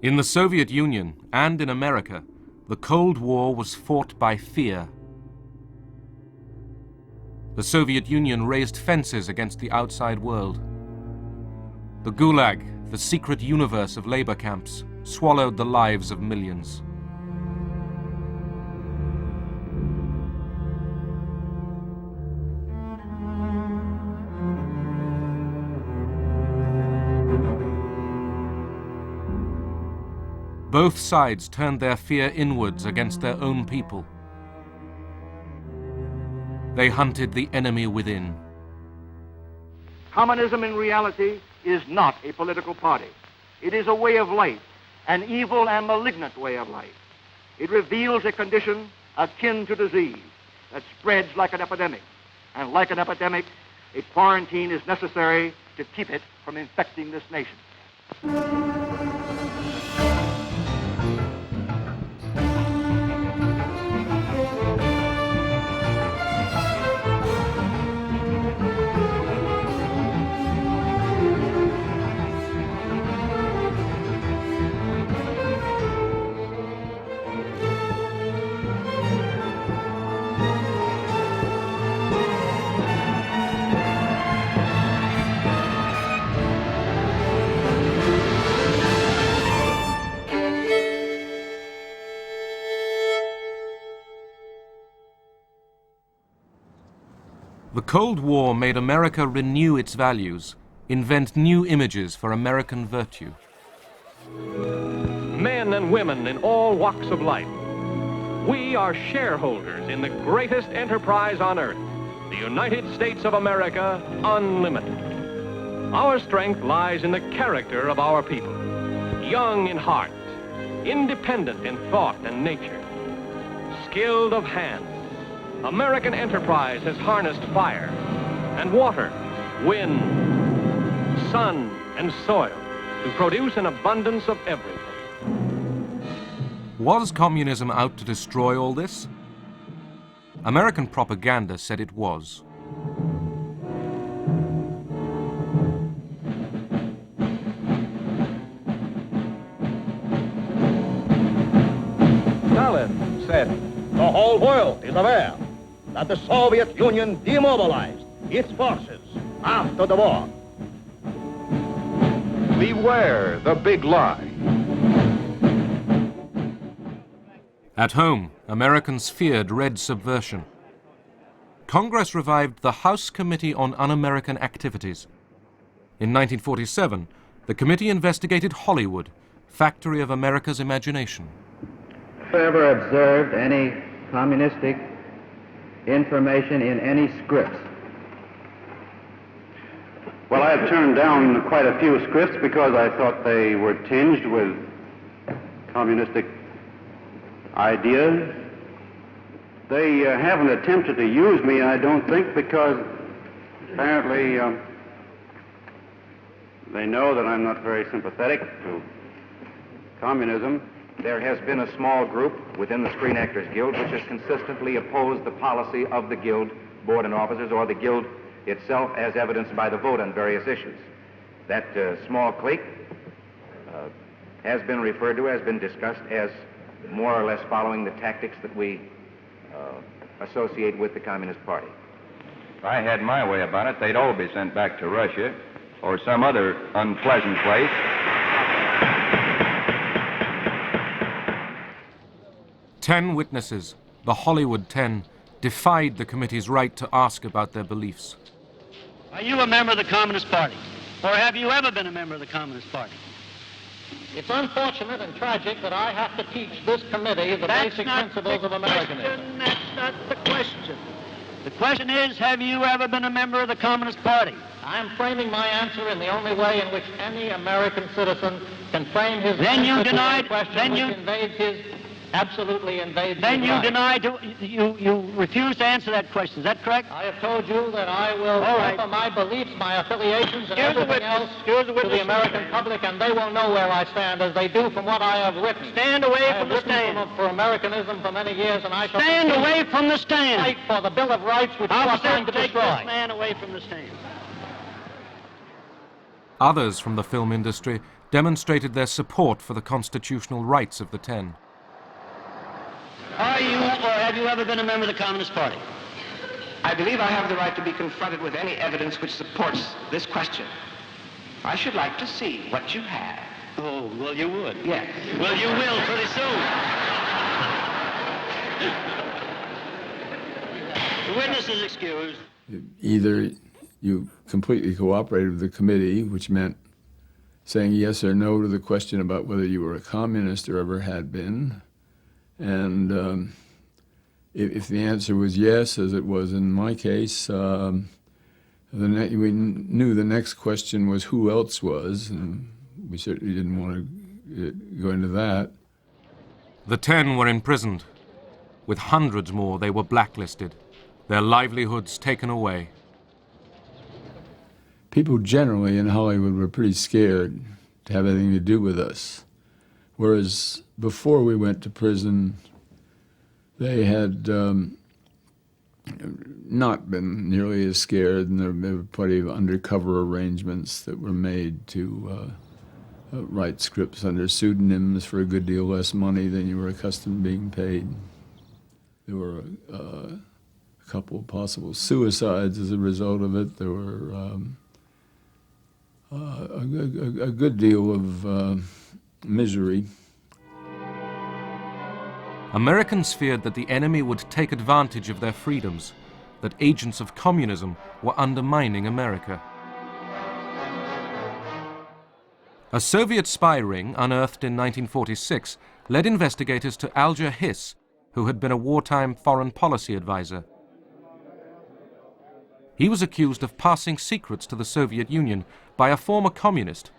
In the Soviet Union and in America, the Cold War was fought by fear. The Soviet Union raised fences against the outside world. The Gulag, the secret universe of labor camps, swallowed the lives of millions. Both sides turned their fear inwards against their own people. They hunted the enemy within. Communism in reality is not a political party. It is a way of life, an evil and malignant way of life. It reveals a condition akin to disease that spreads like an epidemic. And like an epidemic, a quarantine is necessary to keep it from infecting this nation. The Cold War made America renew its values, invent new images for American virtue. Men and women in all walks of life, we are shareholders in the greatest enterprise on earth, the United States of America, unlimited. Our strength lies in the character of our people, young in heart, independent in thought and nature, skilled of hand. American enterprise has harnessed fire and water, wind, sun, and soil to produce an abundance of everything. Was communism out to destroy all this? American propaganda said it was. Stalin said, "The whole world is aware that the Soviet Union demobilized its forces after the war." Beware the big lie. At home, Americans feared Red subversion. Congress revived the House Committee on Un-American Activities. In 1947, the committee investigated Hollywood, factory of America's imagination. Have you ever observed any communistic information in any scripts? Well, I have turned down quite a few scripts because I thought they were tinged with communistic ideas. They haven't attempted to use me, I don't think, because apparently they know that I'm not very sympathetic to communism. There has been a small group within the Screen Actors Guild which has consistently opposed the policy of the Guild board and officers or the Guild itself as evidenced by the vote on various issues. That small clique has been referred to, has been discussed as more or less following the tactics that we associate with the Communist Party. If I had my way about it, they'd all be sent back to Russia or some other unpleasant place. 10 witnesses, the Hollywood 10, defied the committee's right to ask about their beliefs. Are you a member of the Communist Party? Or have you ever been a member of the Communist Party? It's unfortunate and tragic that I have to teach this committee the basic principles of Americanism. That's not the question. The question is, have you ever been a member of the Communist Party? I'm framing my answer in the only way in which any American citizen can frame his Then you answer to denied- a question then which you- invades his, absolutely invades Then his you right. denied, you refused to answer that question. Is that correct? I have told you that I will All right. offer my beliefs, my affiliations, and Here's the everything witness. else Here's the to witness. the American public, and they will know where I stand, as they do from what I have written. Stand away I from have the written stand. for Americanism for many years, and I shall Stand continue away from the to stand. fight for the Bill of Rights which you are Officer, trying to take destroy. this man away from the stand. Others from the film industry demonstrated their support for the constitutional rights of the 10. Are you or have you ever been a member of the Communist Party? I believe I have the right to be confronted with any evidence which supports this question. I should like to see what you have. Oh, well, you would. Yes. Well, you will pretty soon. The witness is excused. Either you completely cooperated with the committee, which meant saying yes or no to the question about whether you were a communist or ever had been. And if the answer was yes, as it was in my case, we knew the next question was who else was, and we certainly didn't want to go into that. The 10 were imprisoned. With hundreds more, they were blacklisted, their livelihoods taken away. People generally in Hollywood were pretty scared to have anything to do with us. Whereas before we went to prison, they had not been nearly as scared, and there were plenty of undercover arrangements that were made to write scripts under pseudonyms for a good deal less money than you were accustomed to being paid. There were a couple of possible suicides as a result of it. There were a good deal of misery. Americans feared that the enemy would take advantage of their freedoms, that agents of communism were undermining America. A Soviet spy ring unearthed in 1946 led investigators to Alger Hiss, who had been a wartime foreign policy advisor. He was accused of passing secrets to the Soviet Union by a former communist,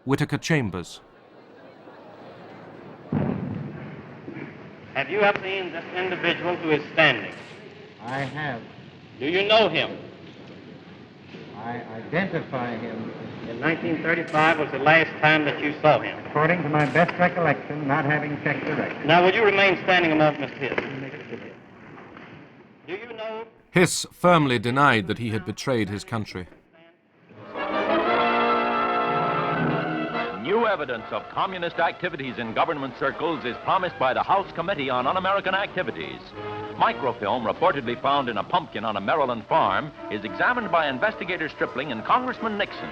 Whittaker Chambers. Have you ever seen this individual who is standing? I have. Do you know him? I identify him. In 1935 was the last time that you saw him. According to my best recollection, not having checked the record. Now, would you remain standing a moment, Mr. Hiss? Do you know? Hiss firmly denied that he had betrayed his country. New evidence of communist activities in government circles is promised by the House Committee on Un-American Activities. Microfilm reportedly found in a pumpkin on a Maryland farm is examined by investigator Stripling and Congressman Nixon.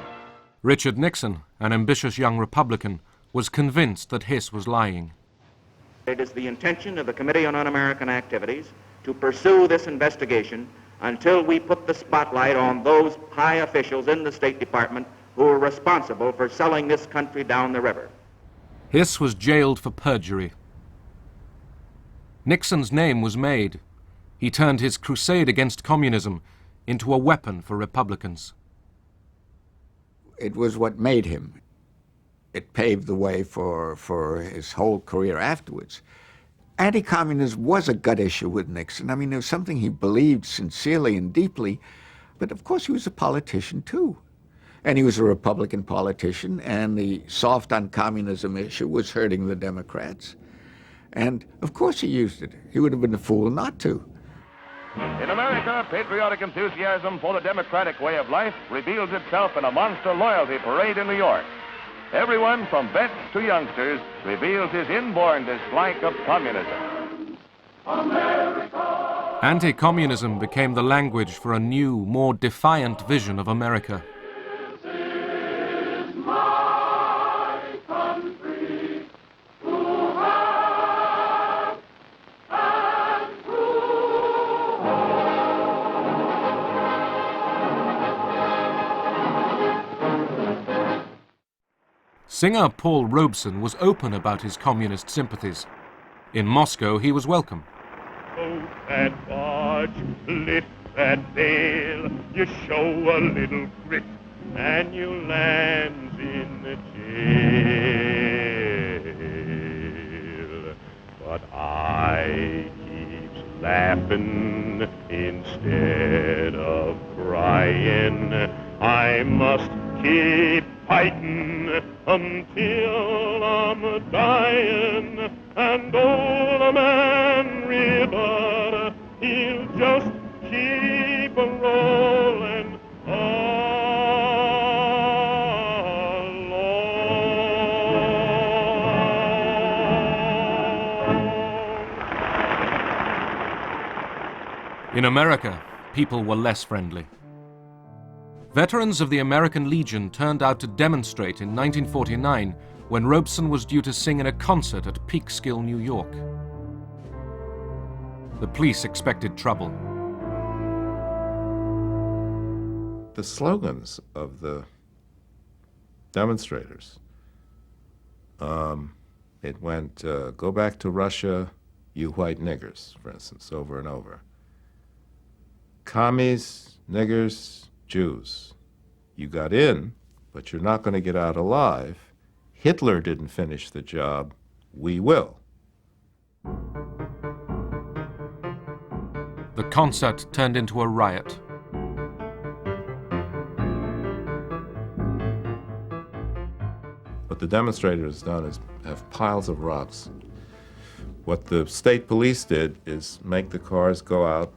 Richard Nixon, an ambitious young Republican, was convinced that Hiss was lying. It is the intention of the Committee on Un-American Activities to pursue this investigation until we put the spotlight on those high officials in the State Department who are responsible for selling this country down the river. Hiss was jailed for perjury. Nixon's name was made. He turned his crusade against communism into a weapon for Republicans. It was what made him. It paved the way for his whole career afterwards. Anti-communism was a gut issue with Nixon. I mean, it was something he believed sincerely and deeply, but of course he was a politician too. And he was a Republican politician, and the soft on communism issue was hurting the Democrats. And of course he used it. He would have been a fool not to. In America, patriotic enthusiasm for the democratic way of life reveals itself in a monster loyalty parade in New York. Everyone from vets to youngsters reveals his inborn dislike of communism. Anti-communism became the language for a new, more defiant vision of America. Singer Paul Robeson was open about his communist sympathies. In Moscow, he was welcome. Boat that barge, lift that sail, you show a little grit, and you land in the jail. But I keeps laughing instead of crying. I must keep fighting until I'm dying, and old man River, he'll just keep a rolling on. In America, people were less friendly. Veterans of the American Legion turned out to demonstrate in 1949 when Robeson was due to sing in a concert at Peekskill, New York. The police expected trouble. The slogans of the demonstrators, it went, go back to Russia, you white niggers, for instance, over and over. Commies, niggers, Jews. You got in, but you're not going to get out alive. Hitler didn't finish the job. We will. The concert turned into a riot. What the demonstrators done is have piles of rocks. What the state police did is make the cars go out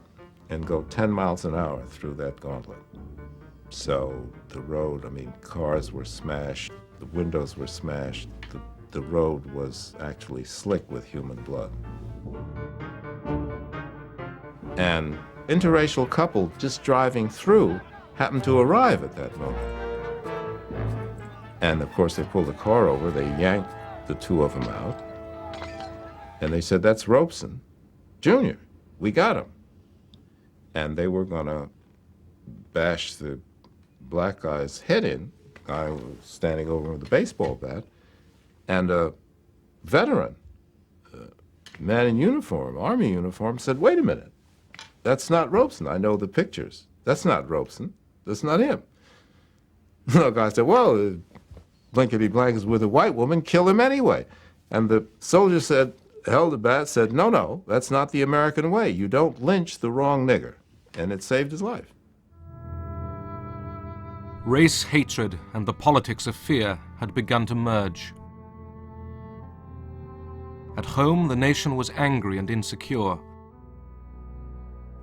and go 10 miles an hour through that gauntlet. So the road, I mean, cars were smashed, the windows were smashed, the road was actually slick with human blood. An interracial couple just driving through happened to arrive at that moment. And of course they pulled the car over, they yanked the two of them out, and they said, that's Robeson Jr., we got him. And they were gonna bash the black guy's head in. The guy was standing over with a baseball bat, and a veteran, man in uniform, army uniform, said, wait a minute, that's not Robeson, I know the pictures. That's not Robeson, that's not him. The guy said, well, blankety blank is with a white woman, kill him anyway. And the soldier said, held the bat, said, no, no, that's not the American way. You don't lynch the wrong nigger. And it saved his life. Race hatred and the politics of fear had begun to merge. At home, the nation was angry and insecure.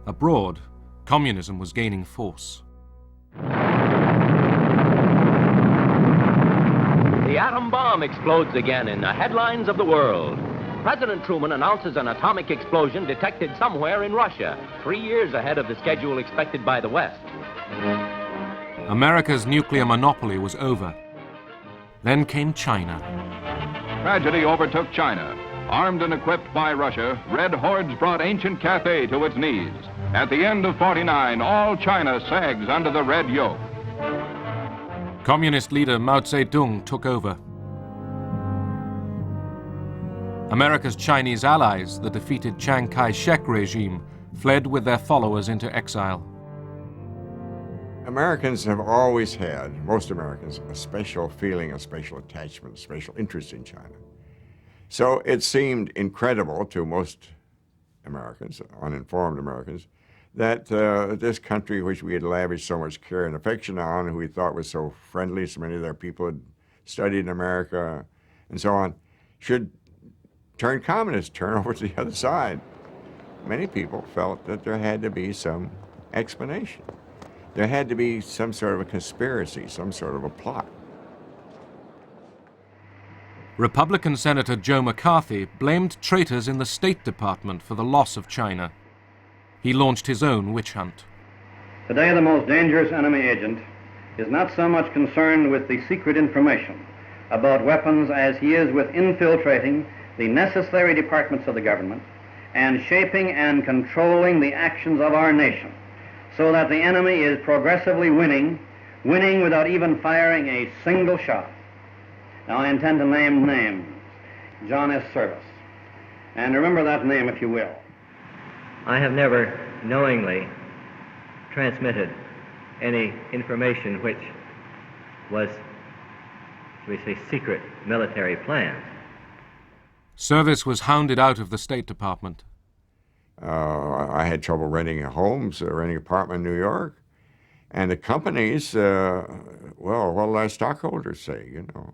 Abroad, communism was gaining force. The atom bomb explodes again in the headlines of the world. President Truman announces an atomic explosion detected somewhere in Russia, 3 years ahead of the schedule expected by the West. America's nuclear monopoly was over. Then came China. Tragedy overtook China. Armed and equipped by Russia, red hordes brought ancient Cathay to its knees. At the end of '49, all China sags under the red yoke. Communist leader Mao Zedong took over. America's Chinese allies, the defeated Chiang Kai-shek regime, fled with their followers into exile. Americans have always had, most Americans, a special feeling, a special attachment, a special interest in China. So it seemed incredible to most Americans, uninformed Americans, that this country which we had lavished so much care and affection on, who we thought was so friendly, so many of their people had studied in America and so on, should turn communist, turn over to the other side. Many people felt that there had to be some explanation. There had to be some sort of a conspiracy, some sort of a plot. Republican Senator Joe McCarthy blamed traitors in the State Department for the loss of China. He launched his own witch hunt. Today, the most dangerous enemy agent is not so much concerned with the secret information about weapons as he is with infiltrating the necessary departments of the government and shaping and controlling the actions of our nation so that the enemy is progressively winning without even firing a single shot. Now, I intend to name names. John S. Service. And remember that name if you will. I have never knowingly transmitted any information which was, shall we say, secret military plans. Service was hounded out of the State Department. I had trouble renting homes, renting an apartment in New York. And the companies, well, what did our stockholders say, you know?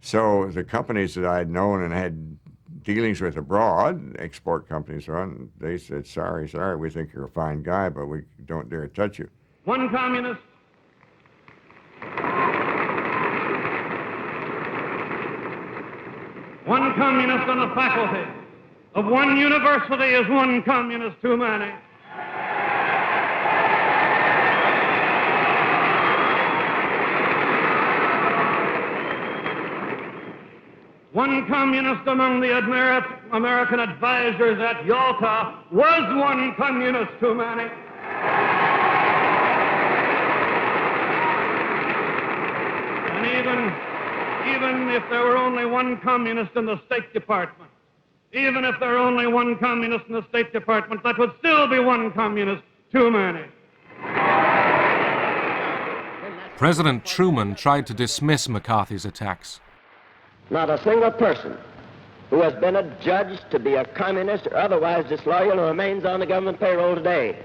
So the companies that I had known and had dealings with abroad, export companies, they said, sorry, we think you're a fine guy, but we don't dare touch you. One communist. One communist on a faculty of one university is one communist too many. One communist among the American advisors at Yalta was one communist too many. And even if there were only one communist in the State Department, even if there were only one communist in the State Department, that would still be one communist too many. President Truman tried to dismiss McCarthy's attacks. Not a single person who has been adjudged to be a communist or otherwise disloyal who remains on the government payroll today.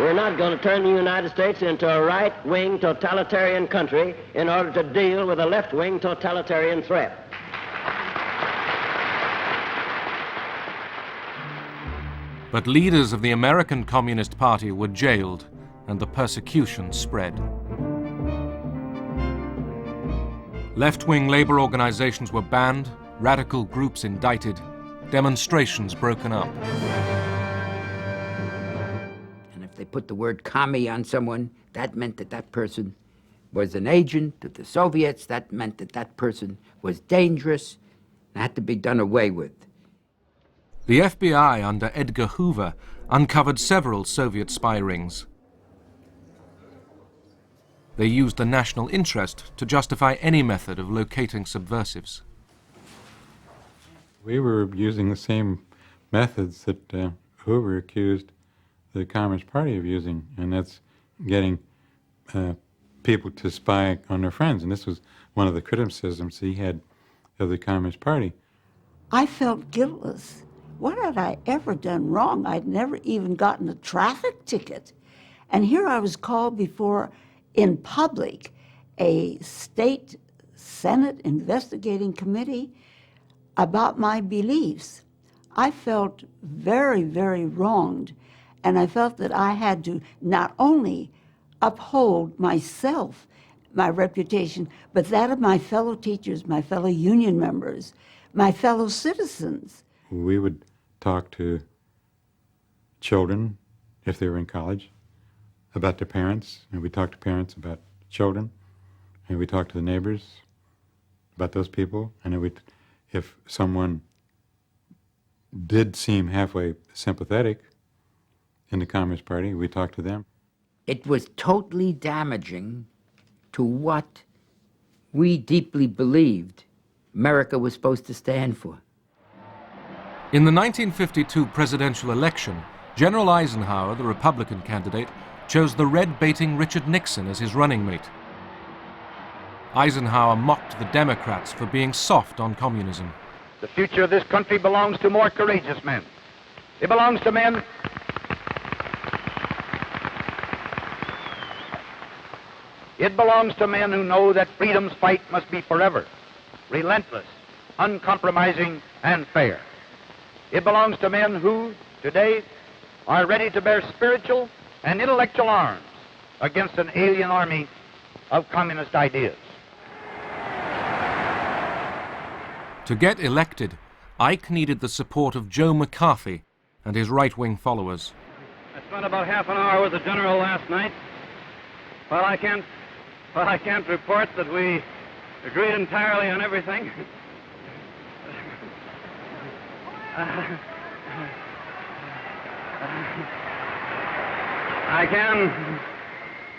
We're not going to turn the United States into a right-wing totalitarian country in order to deal with a left-wing totalitarian threat. But leaders of the American Communist Party were jailed, and the persecution spread. Left-wing labor organizations were banned, radical groups indicted, demonstrations broken up. And if they put the word commie on someone, that meant that that person was an agent of the Soviets. That meant that that person was dangerous and had to be done away with. The FBI under Edgar Hoover uncovered several Soviet spy rings. They used the national interest to justify any method of locating subversives. We were using the same methods that Hoover accused the Communist Party of using, and that's getting people to spy on their friends. And this was one of the criticisms he had of the Communist Party. I felt guiltless. What had I ever done wrong? I'd never even gotten a traffic ticket. And here I was called before, in public, a state Senate investigating committee about my beliefs. I felt very, very wronged, and I felt that I had to not only uphold myself, my reputation, but that of my fellow teachers, my fellow union members, my fellow citizens. We would talk to children, if they were in college, about their parents, and we talked to parents about children, and we talked to the neighbors about those people, and then if someone did seem halfway sympathetic in the Communist Party, we talked to them. It was totally damaging to what we deeply believed America was supposed to stand for. In the 1952 presidential election, General Eisenhower, the Republican candidate, chose the red-baiting Richard Nixon as his running mate. Eisenhower mocked the Democrats for being soft on communism. The future of this country belongs to more courageous men. It belongs to men who know that freedom's fight must be forever, relentless, uncompromising, and fair. It belongs to men who, today, are ready to bear spiritual and intellectual arms against an alien army of communist ideas. To get elected, Ike needed the support of Joe McCarthy and his right-wing followers. I spent about half an hour with the general last night. Well, I can't report that we agreed entirely on everything.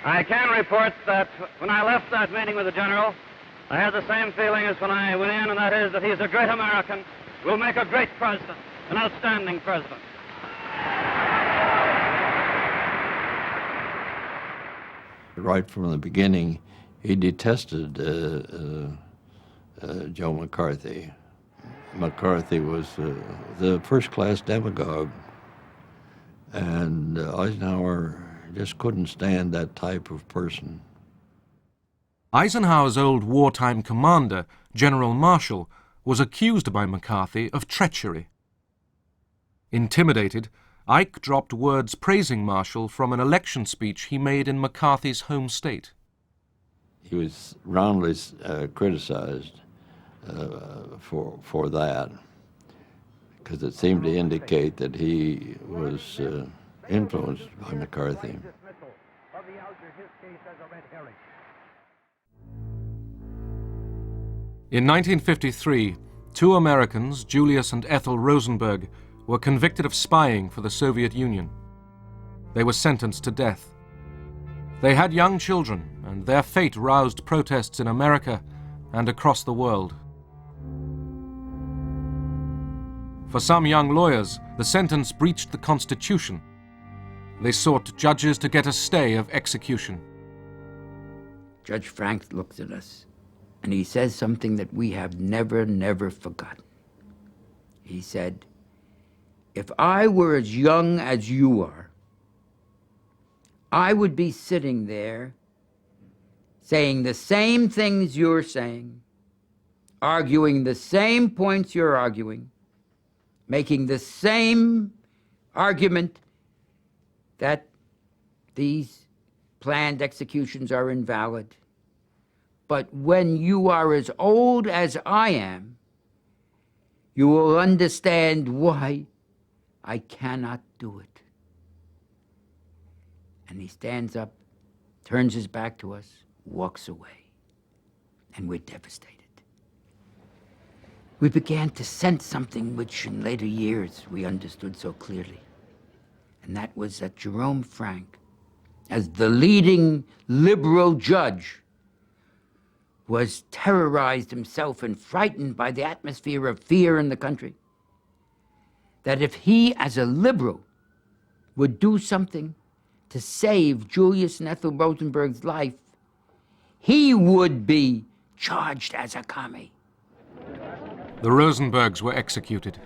I can report that when I left that meeting with the general, I had the same feeling as when I went in, and that is that he's a great American, will make a great president, an outstanding president. Right from the beginning, he detested Joe McCarthy. McCarthy was the first-class demagogue, and Eisenhower just couldn't stand that type of person. Eisenhower's old wartime commander, General Marshall, was accused by McCarthy of treachery. Intimidated, Ike dropped words praising Marshall from an election speech he made in McCarthy's home state. He was roundly criticized for that, because it seemed to indicate that he was influenced by McCarthy. consider his case as a red herring. In 1953, two Americans, Julius and Ethel Rosenberg, were convicted of spying for the Soviet Union. They were sentenced to death. They had young children, and their fate roused protests in America and across the world. For some young lawyers, the sentence breached the Constitution. They sought judges to get a stay of execution. Judge Frank looks at us, and he says something that we have never forgotten. He said, "If I were as young as you are, I would be sitting there saying the same things you're saying, arguing the same points you're arguing, making the same argument that these planned executions are invalid. But when you are as old as I am, you will understand why I cannot do it." And he stands up, turns his back to us, walks away, and we're devastated. We began to sense something which in later years we understood so clearly, and that was that Jerome Frank, as the leading liberal judge, was terrorized himself and frightened by the atmosphere of fear in the country. That if he, as a liberal, would do something to save Julius and Ethel Rosenberg's life, he would be charged as a commie. The Rosenbergs were executed.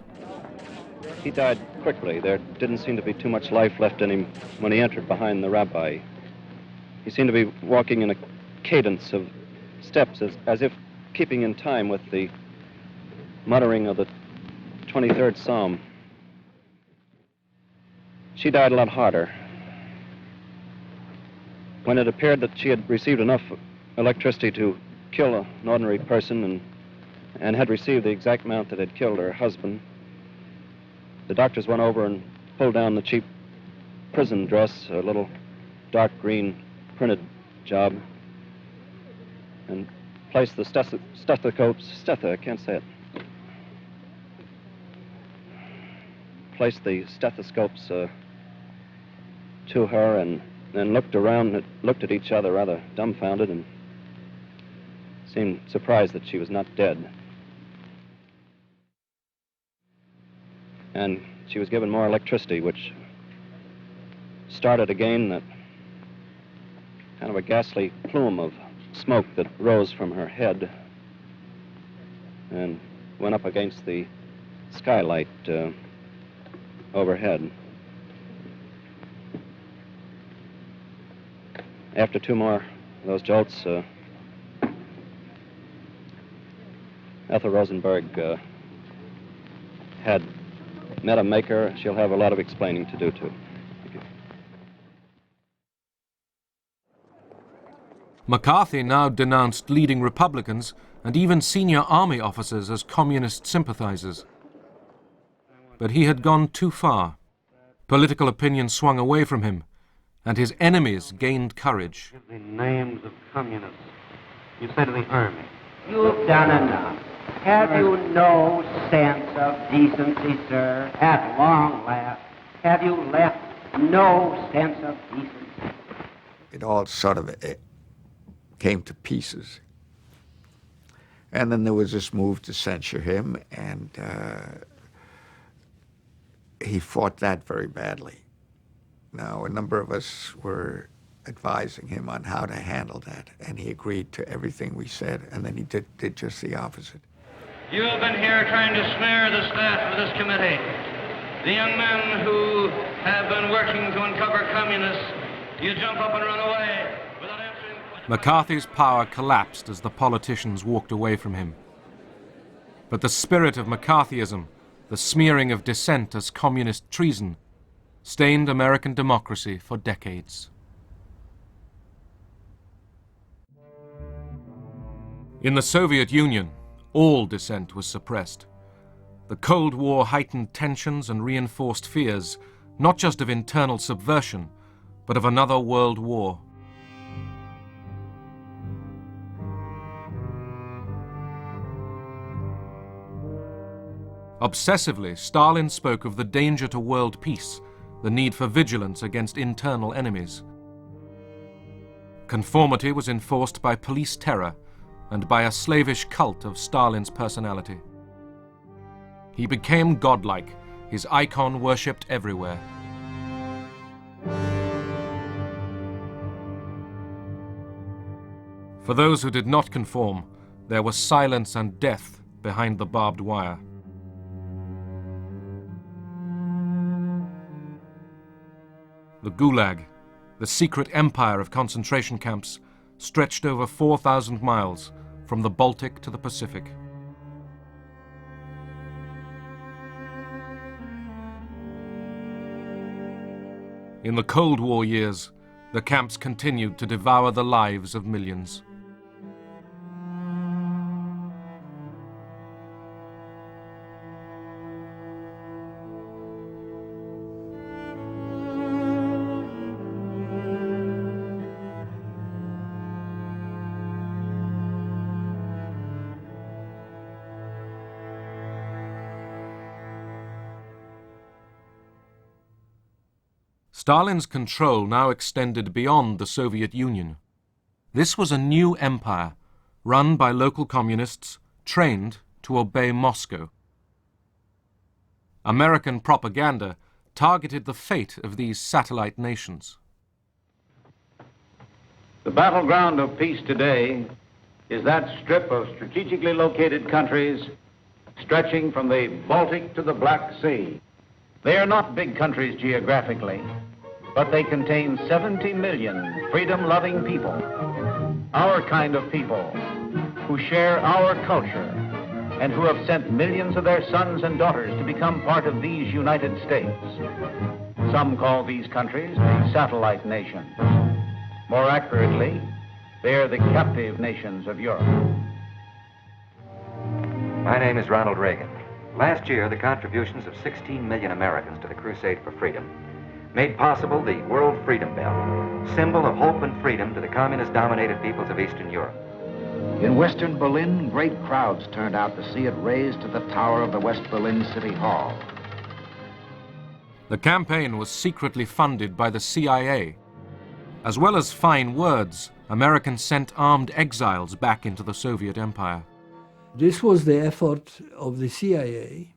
He died quickly. There didn't seem to be too much life left in him when he entered behind the rabbi. He seemed to be walking in a cadence of steps, as if keeping in time with the muttering of the 23rd Psalm. She died a lot harder. When it appeared that she had received enough electricity to kill an ordinary person and had received the exact amount that had killed her husband, the doctors went over and pulled down the cheap prison dress, a little dark green printed job, and placed the placed the stethoscopes to her, and then looked around, looked at each other rather dumbfounded, and seemed surprised that she was not dead. And she was given more electricity, which started again that kind of a ghastly plume of smoke that rose from her head and went up against the skylight overhead. After two more of those jolts, Ethel Rosenberg had met a maker. She'll have a lot of explaining to do, too. McCarthy now denounced leading Republicans and even senior army officers as communist sympathizers. But he had gone too far. Political opinion swung away from him, and his enemies gained courage. The names of communists. You say to the army. You've done enough. Have you no sense of decency, sir? At long last, have you left no sense of decency? It all sort of came to pieces. And then there was this move to censure him, and he fought that very badly. Now, a number of us were advising him on how to handle that, and he agreed to everything we said, and then he did just the opposite. You have been here trying to snare the staff of this committee. The young men who have been working to uncover communists, you jump up and run away without answering. McCarthy's power collapsed as the politicians walked away from him. But the spirit of McCarthyism, the smearing of dissent as communist treason, stained American democracy for decades. In the Soviet Union, all dissent was suppressed. The Cold War heightened tensions and reinforced fears, not just of internal subversion, but of another world war. Obsessively, Stalin spoke of the danger to world peace, the need for vigilance against internal enemies. Conformity was enforced by police terror and by a slavish cult of Stalin's personality. He became godlike, his icon worshipped everywhere. For those who did not conform, there was silence and death behind the barbed wire. The Gulag, the secret empire of concentration camps, stretched over 4,000 miles from the Baltic to the Pacific. In the Cold War years, the camps continued to devour the lives of millions. Stalin's control now extended beyond the Soviet Union. This was a new empire, run by local communists, trained to obey Moscow. American propaganda targeted the fate of these satellite nations. The battleground of peace today is that strip of strategically located countries stretching from the Baltic to the Black Sea. They are not big countries geographically, but they contain 70 million freedom-loving people, our kind of people, who share our culture and who have sent millions of their sons and daughters to become part of these United States. Some call these countries the satellite nations. More accurately, they are the captive nations of Europe. My name is Ronald Reagan. Last year, the contributions of 16 million Americans to the crusade for freedom made possible the World Freedom Bell, symbol of hope and freedom to the communist-dominated peoples of Eastern Europe. In Western Berlin, great crowds turned out to see it raised to the tower of the West Berlin City Hall. The campaign was secretly funded by the CIA. As well as fine words, Americans sent armed exiles back into the Soviet Empire. This was the effort of the CIA,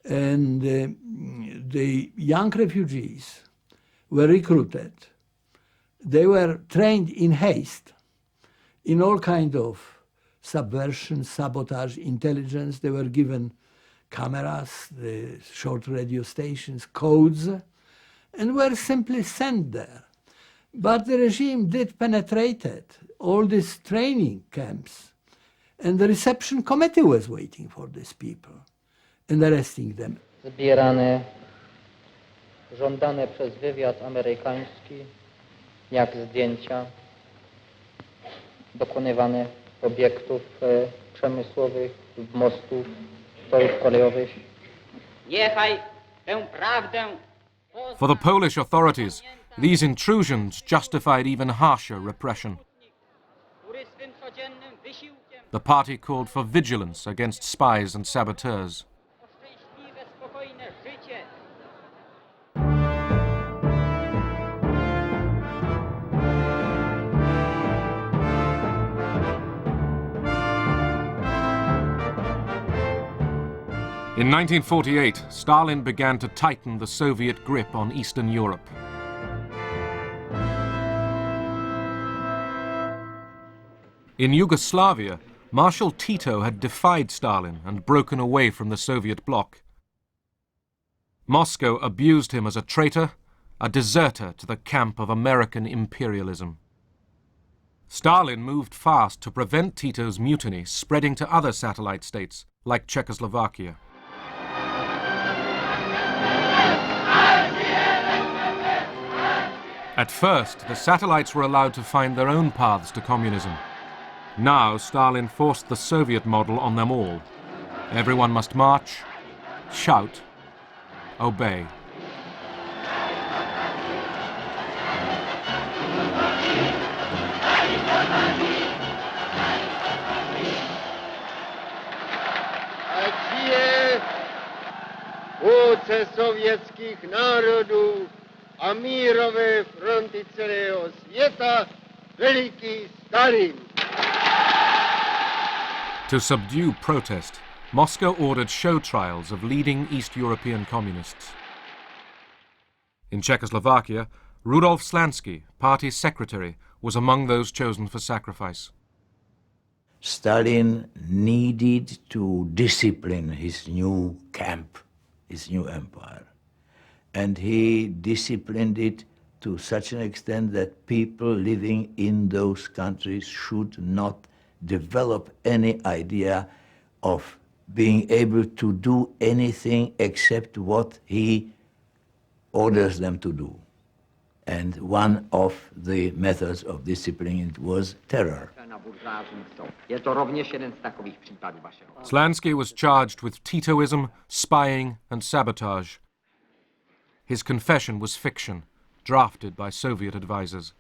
and the young refugees were recruited. They were trained in haste, in all kind of subversion, sabotage, intelligence. They were given cameras, the short radio stations, codes, and were simply sent there. But the regime did penetrate all these training camps, and the reception committee was waiting for these people and arresting them. Zbierane, żądane przez wywiad amerykański, jak zdjęcia, dokonywane obiektów przemysłowych, mostów, torów kolejowych. Niechaj tę prawdę. For the Polish authorities, these intrusions justified even harsher repression. The party called for vigilance against spies and saboteurs. In 1948, Stalin began to tighten the Soviet grip on Eastern Europe. In Yugoslavia, Marshal Tito had defied Stalin and broken away from the Soviet bloc. Moscow abused him as a traitor, a deserter to the camp of American imperialism. Stalin moved fast to prevent Tito's mutiny spreading to other satellite states, like Czechoslovakia. At first, the satellites were allowed to find their own paths to communism. Now, Stalin forced the Soviet model on them all. Everyone must march, shout, obey. Aliance sovětských národů a mírové fronty celého světa, veliký Stalin. To subdue protest, Moscow ordered show trials of leading East European communists. In Czechoslovakia, Rudolf Slansky, party secretary, was among those chosen for sacrifice. Stalin needed to discipline his new camp, his new empire. And he disciplined it to such an extent that people living in those countries should not develop any idea of being able to do anything except what he orders them to do. And one of the methods of disciplining was terror. Slansky was charged with Titoism, spying, and sabotage. His confession was fiction, drafted by Soviet advisors.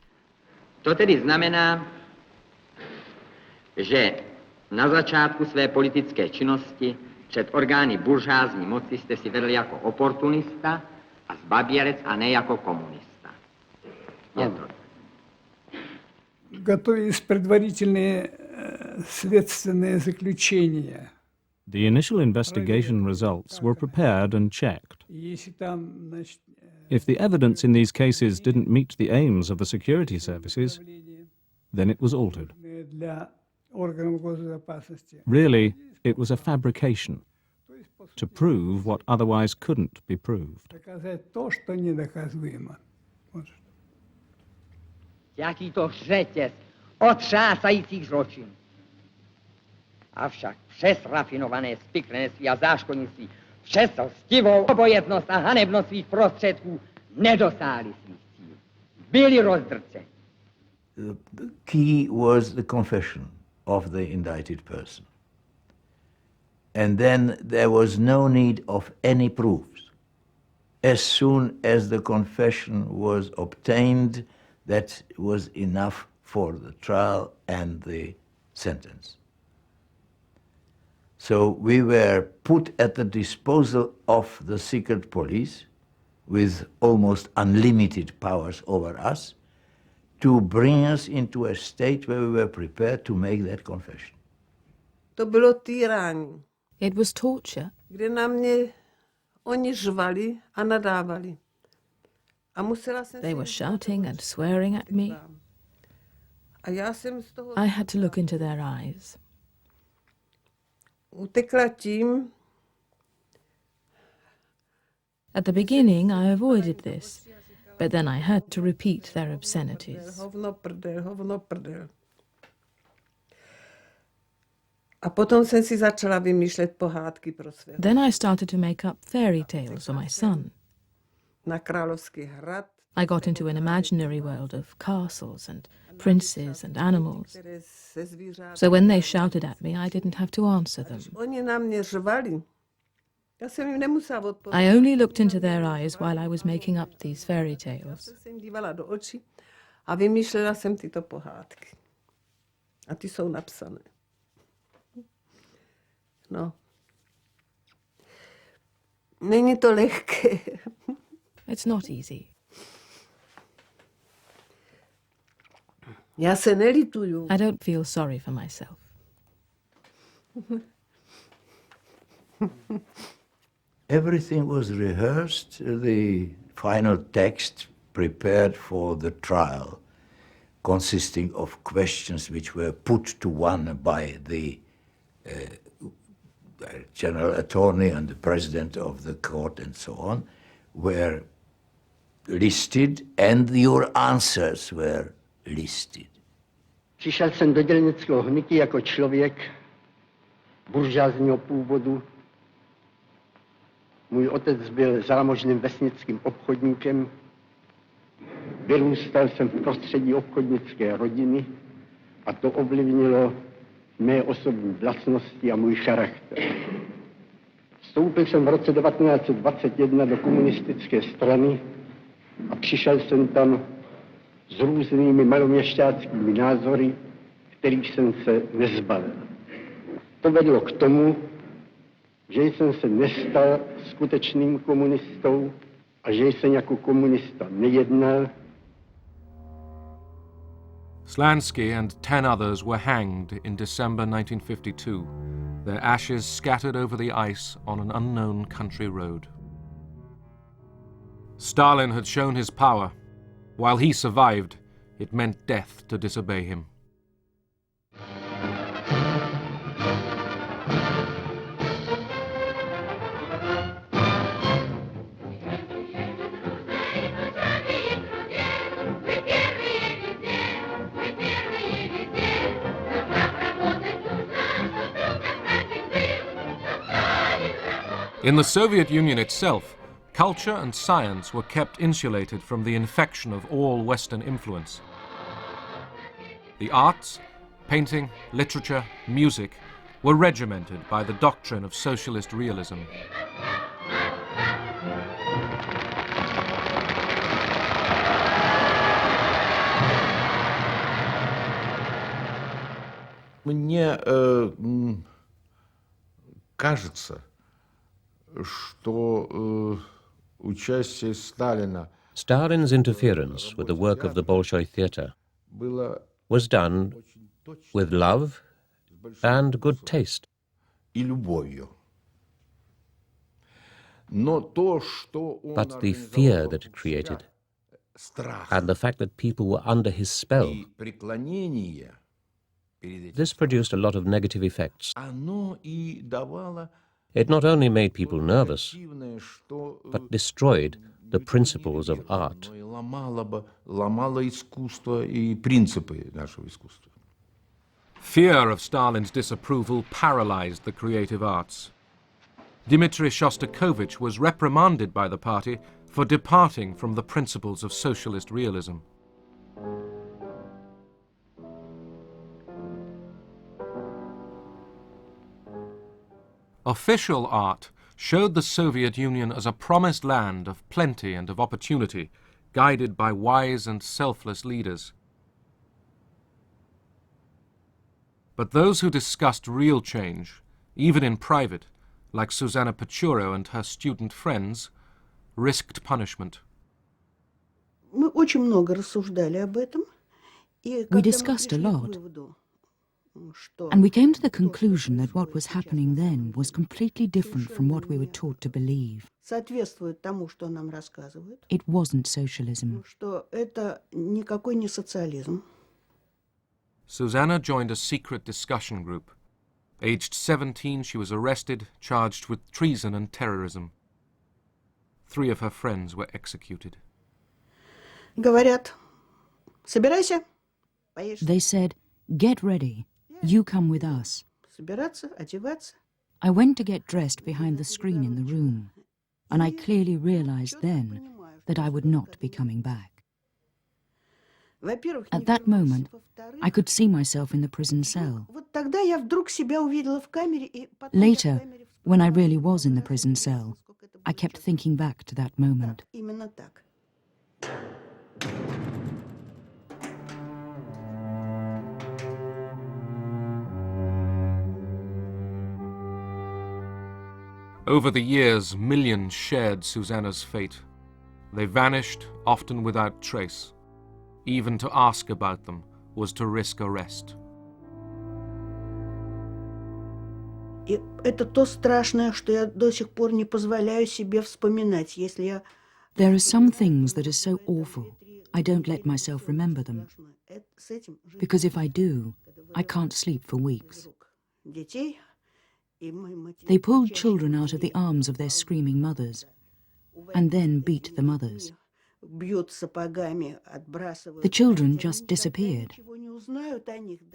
To tedy znamená, že na začátku své politické činnosti před orgány buržázní moci jste si vedl jako oportunista a zbabělec a ne jako komunista. Je to. Готовились предварительные следственные заключения. The initial investigation results were prepared and checked. If the evidence in these cases didn't meet the aims of the security services, then it was altered. Really, it was a fabrication to prove what otherwise couldn't be proved. Jaký to řetěz otřásajících zločinů. Avšak přes rafinované spiklenství a záškodnictví, přes lstivou obojetnost a hanebnost svých prostředků nedosáhli svých cílů. Byli rozdrceni. The key was the confession of the indicted person. And then there was no need of any proofs. As soon as the confession was obtained, that was enough for the trial and the sentence. So we were put at the disposal of the secret police with almost unlimited powers over us to bring us into a state where we were prepared to make that confession. To bylo týrání. It was torture. Kde na mě oni řvali a nadávali. They were shouting and swearing at me. I had to look into their eyes. At the beginning, I avoided this, but then I had to repeat their obscenities. Then I started to make up fairy tales for my son. I got into an imaginary world of castles and princes and animals. So when they shouted at me, I didn't have to answer them. I only looked into their eyes while I was making up these fairy tales. A vymýšlela jsem tyto pohádky. A ty jsou napsané. No. Není to lehké. It's not easy. Já se nelituju. I don't feel sorry for myself. Everything was rehearsed, the final text prepared for the trial, consisting of questions which were put to one by the general attorney and the president of the court and so on, were listed, and your answers were listed. Přišel jsem do dělnického hnutí jako člověk buržázního původu. Můj otec byl zámožným vesnickým obchodníkem. Vyrůstal jsem v prostředí obchodnické rodiny a to ovlivnilo mé osobní vlastnosti a můj charakter. Vstoupil jsem v roce 1921 do komunistické strany a přišel jsem tam s různými maloměšťáckými názory, kterých jsem se nezbavil. To vedlo k tomu, že jsem se nestal skutečným komunistou a že jsem jako komunista nejednal. Slansky and 10 others were hanged in December 1952, their ashes scattered over the ice on an unknown country road. Stalin had shown his power. While he survived, it meant death to disobey him. In the Soviet Union itself, culture and science were kept insulated from the infection of all Western influence. The arts, painting, literature, music, were regimented by the doctrine of socialist realism. Мне кажется, что участие Сталина Stalin's interference with the work of the Bolshoi theatre was done with love and good taste. и любовью. Но то, что он But the fear that it created, страх and the fact that people were under his spell, и преклонение this produced a lot of negative effects. оно и давало It not only made people nervous, противное, что but destroyed the principles of art. и ломало искусство и принципы нашего искусства. Fear of Stalin's disapproval paralyzed the creative arts. Dmitry Shostakovich was reprimanded by the party for departing from the principles of socialist realism. Official art showed the Soviet Union as a promised land of plenty and of opportunity, guided by wise and selfless leaders. But those who discussed real change, even in private, like Susanna Pechuro and her student friends, risked punishment. Мы очень много рассуждали об этом. We discussed a lot, and we came to the conclusion that what was happening then was completely different from what we were taught to believe. Соответствует тому, что нам рассказывают. It wasn't socialism. Что это никакой не социализм. Susanna joined a secret discussion group. Aged 17, she was arrested, charged with treason and terrorism. 3 of her friends were executed. Говорят, собирайся, поедешь. They said, get ready, you come with us. Собираться, одеваться. I went to get dressed behind the screen in the room, and I clearly realized then that I would not be coming back. At that moment, I could see myself in the prison cell. Later, when I really was in the prison cell, I kept thinking back to that moment. Over the years, millions shared Susanna's fate. They vanished, often without trace. Even to ask about them was to risk arrest. И это то страшное, что я до сих пор не позволяю себе вспоминать, если я... There are some things that are so awful, I don't let myself remember them. Because if I do, I can't sleep for weeks. They pulled children out of the arms of their screaming mothers, and then beat the mothers. The children just disappeared.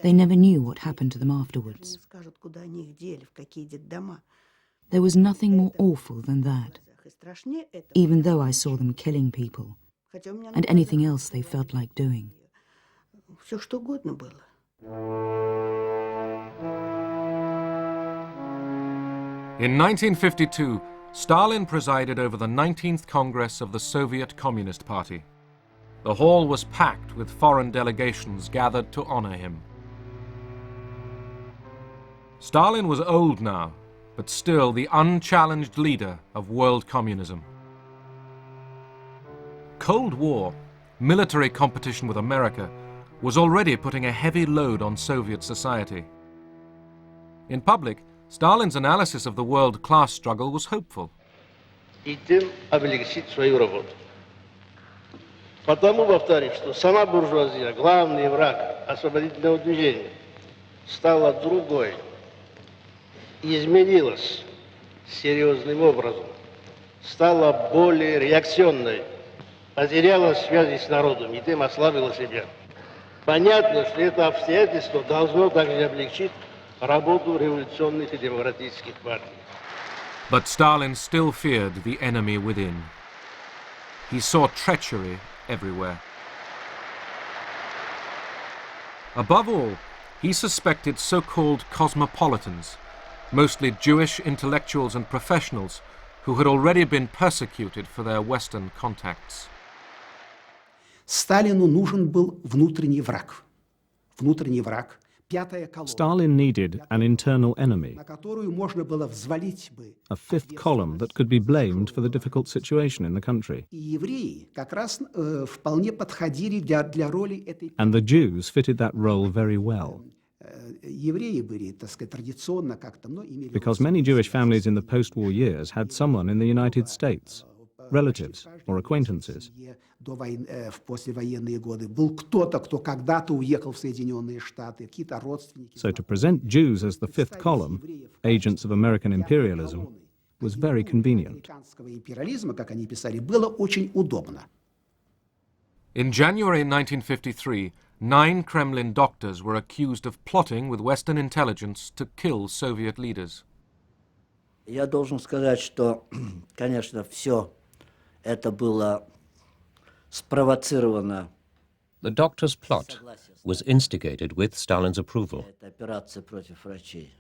They never knew what happened to them afterwards. There was nothing more awful than that, even though I saw them killing people, and anything else they felt like doing. In 1952, Stalin presided over the 19th Congress of the Soviet Communist Party. The hall was packed with foreign delegations gathered to honor him. Stalin was old now, but still the unchallenged leader of world communism. Cold War, military competition with America, was already putting a heavy load on Soviet society. In public, Stalin's analysis of the world class struggle was hopeful. И тем облегчить свою работу. Потому повторю, что сама буржуазия, главный враг освободительного движения, стала другой, изменилась серьезным образом, стала более реакционной, потеряла связи с народом и тем ослабила себя. Понятно, что это обстоятельство должно также облегчить работу революционных и демократических партий. But Stalin still feared the enemy within. He saw treachery everywhere. Above all, he suspected so-called cosmopolitans, mostly Jewish intellectuals and professionals who had already been persecuted for their Western contacts. Сталину нужен был внутренний враг. Внутренний враг. Stalin needed an internal enemy, на которую можно было взвалить бы. a fifth column that could be blamed for the difficult situation in the country. И евреи как раз вполне подходили для роли этой. And the Jews fitted that role very well. Евреи были, так сказать, традиционно как-то, но имели. Because many Jewish families in the post-war years had someone in the United States, relatives or acquaintances. В послевоенные годы был кто-то, кто когда-то уехал в Соединенные Штаты, какие-то родственники. So to present Jews as the fifth column, agents of American imperialism, was very convenient. Американского империализма, как они писали, было очень удобно. In January 1953, 9 Kremlin doctors were accused of plotting with Western intelligence to kill Soviet leaders. Я должен сказать, что, конечно, все это было спровоцировано. The doctors' plot was instigated with Stalin's approval. Операция против врачей.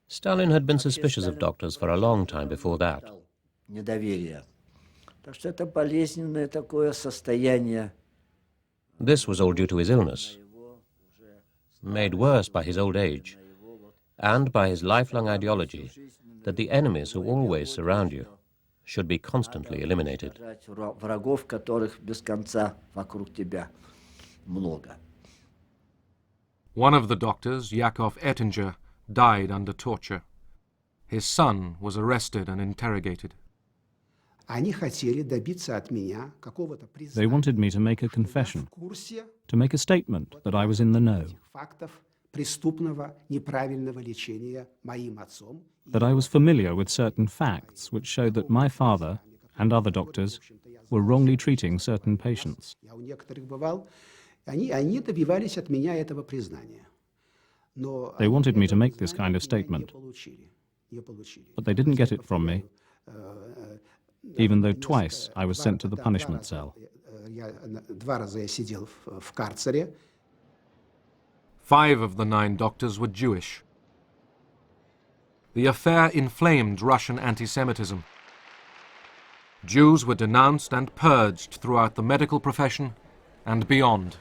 Stalin had been suspicious of doctors for a long time before that. Недоверие. Так что это болезненное такое состояние. This was all due to his illness, made worse by his old age, and by his lifelong ideology that the enemies who always surround you should be constantly eliminated. Врагов, которых без конца вокруг тебя много. One of the doctors, Yakov Ettinger, died under torture. His son was arrested and interrogated. Они хотели добиться от меня какого-то признания. They wanted me to make a confession, to make a statement that I was in the know, фактов преступного неправильного лечения моим отцом. that I was familiar with certain facts which showed that my father and other doctors were wrongly treating certain patients. Я у некоторых бывал, они добивались от меня этого признания. Но They wanted me to make this kind of statement, but they didn't get it from me, even though twice I was sent to the punishment cell. 2 раза я сидел в карцере. 5 of the 9 doctors were Jewish. The affair inflamed Russian anti-Semitism. Jews were denounced and purged throughout the medical profession and beyond.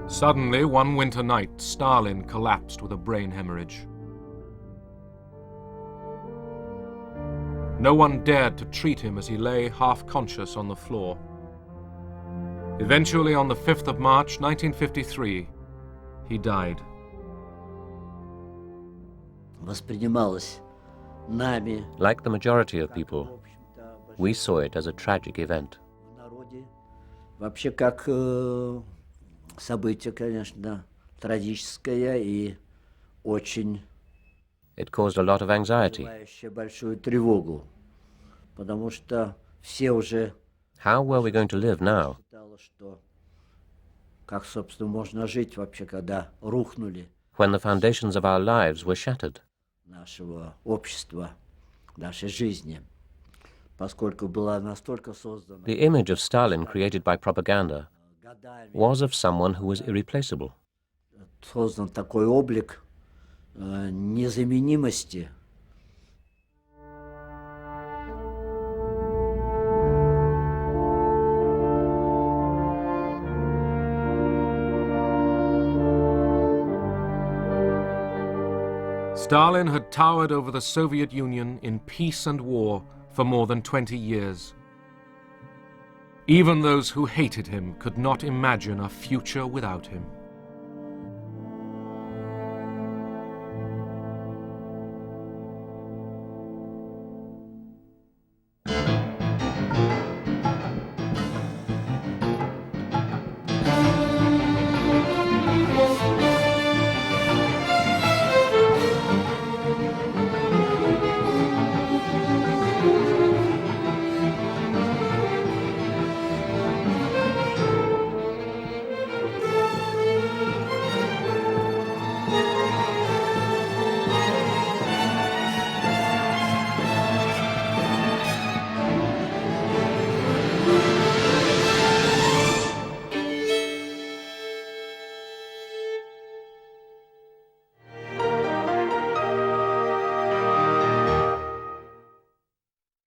Suddenly, one winter night, Stalin collapsed with a brain hemorrhage. No one dared to treat him as he lay half-conscious on the floor. Eventually, on the 5th of March 1953, he died. Воспринималось нами. Like the majority of people, we saw it as a tragic event. Вообще как событие, конечно, трагическое и очень It caused a lot of anxiety. вызывающее большую тревогу, потому что все уже How were we going to live now? считало, что как, собственно, можно жить вообще, когда рухнули When the foundations of our lives were shattered? нашего общества, нашей жизни, поскольку была настолько создана. The image of Stalin created by propaganda was of someone who was irreplaceable. Создан такой облик незаменимости. Stalin had towered over the Soviet Union in peace and war for more than 20 years. Even those who hated him could not imagine a future without him.